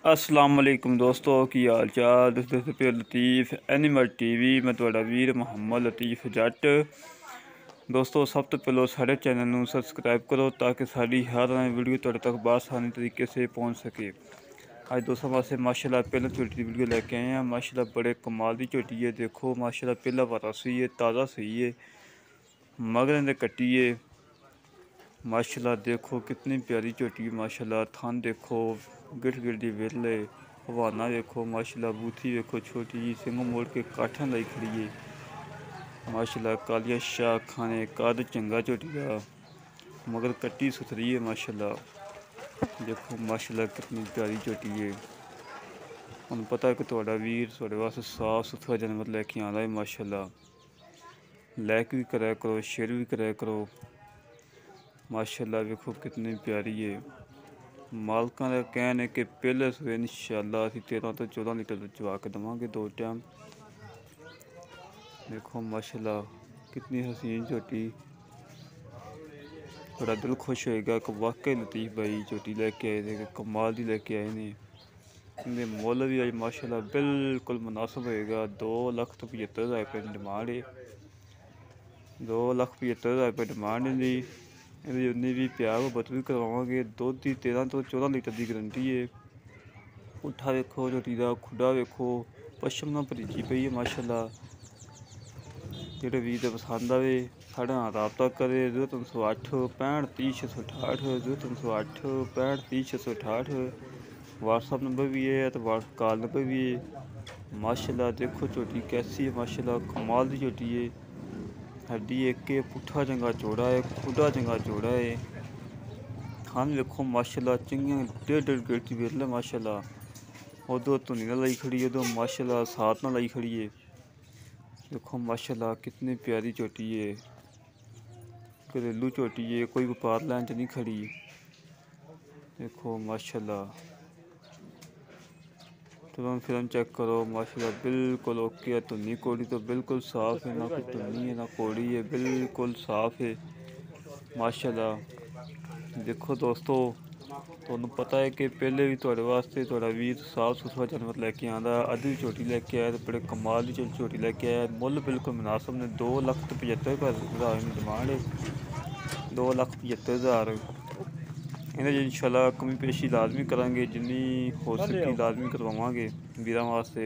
अस्सलाम वालेकुम दोस्तों की हाल चाल। दोस्तों पे लतीफ़ एनिमल टीवी मैं तुहाड़ा वीर मुहम्मद लतीफ़ जट। दोस्तों सब तो पहले साढ़े चैनल नूं सबसक्राइब करो ताकि साड़ी हर वीडियो तुहाडे तक बआसानी तरीके से पहुँच सके। आज दोस्तों वास्ते माशाल्लाह पहले झोटी की वीडियो लेके आए हैं। माशाल्लाह बड़े कमाल की झोटी है। देखो माशाल्लाह पहला वारा सही है, ताज़ा सही है, मगर ने कट्टी है। माशाल्लाह देखो कितनी प्यारी झोटी है। माशाल्लाह थान देखो गिट गिरदी वेले हवाना देखो। माशाल्लाह बूथी देखो छोटी जी सिंह मोड़ के काठन लाई खड़ी है। माशाल्लाह कालिया शाह खाने कद चंगा झोटी का, मगर कट्टी सुथरी है। माशाल्लाह देखो माशाल्लाह कितनी प्यारी झोटी है। हम पता है कि तुहाडा वीर तुहाडे वास्ते साफ सुथरा जानवर लैके आंदा है। माशाल्लाह लाइक भी कराया करो, शेयर भी कराया करो। माशाल्लाह देखो कितनी प्यारी है। मालकां दा कहना है कि पहले सूए इंशाअल्लाह असीं 13 तो 14 लीटर चवा के देवांगे 2 टाइम। देखो माशाल्लाह कितनी हसीन झोटी, बड़ा दिल खुश होएगा कि वाकई लतीफ़ भाई झोटी लैके आए थे, कमाल दी लैके आए ने। इनके मुल भी अज माशाल्लाह बिल्कुल मुनासिब होएगा। 2,75,000 रुपये डिमांड है। 2,75,000 रुपये डिमांड इनकी। उन्नी भी प्यार मुहब्बत भी करवावांगे। दुध की 13 तो 14 लीटर की गारंटी है। पुट्ठा वेखो झोटी का, खुडा वेखो, पशम ना भरीची पई है। माशाल्लाह जेह्ड़े वीर दे पसंद आवे साढ़े नाल राबता करे। 0308 65 30 668 0308 65 30 668 व्हाट्सअप नंबर भी है तो कॉल नंबर भी है। माशाल्लाह देखो झोटी कैसी है। माशाल्लाह कमाल की झोटी है। हड्डी एक है, पुट्ठा चंगा चौड़ा है, खुडा चंगा चौड़ा है। थान देखो माशाल्लाह चंगियां 1.5 गेट की वेल है। माशाल्लाह उधर धुनी ना लाई खड़ी है, उधर माशाल्लाह साथ ना लाई खड़ी है। देखो माशाल्लाह कितनी प्यारी झोटी है। घरेलू झोटी है, कोई व्यापार लैन च नहीं खड़ी। देखो माशाल्लाह तुरंत फिर चेक करो। माशाल्लाह बिल्कुल ओके है। धुनी कोड़ी तो बिल्कुल साफ है, ना कोई धुनी है ना कोड़ी है, बिल्कुल साफ है। माशाल्लाह देखो दोस्तों तुहानू पता है कि पहले भी तुहाडे वास्ते तुहाडा वीर साफ सुथरा जानवर लैके आंदा। अद्ध भी झोटी लैके आया तो बड़े कमाल की झोटी लैके आया। मुल बिल्कुल मुनासिब ने। 2,75,000 रुपये डिमांड है। 2,75,000 इन्हें इंशाल्लाह कमी पेशी लाजमी करांगे, जिन्नी हो सकी लाजमी करवावांगे वीरां वास्ते।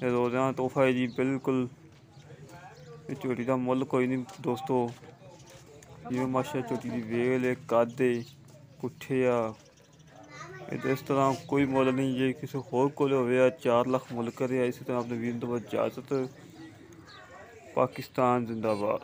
रोज़ाना तोहफा है जी बिल्कुल। झोटी का मुल कोई नहीं दोस्तों। जिवें माशाल्लाह झोटी की वेल है, कद है, पुट्ठे आ इस तरह कोई मुल नहीं। जे किसी होर कोल होवे 4 लाख मुल करे। इसी तरह अपने वीर तो इजाज़त। पाकिस्तान जिंदाबाद।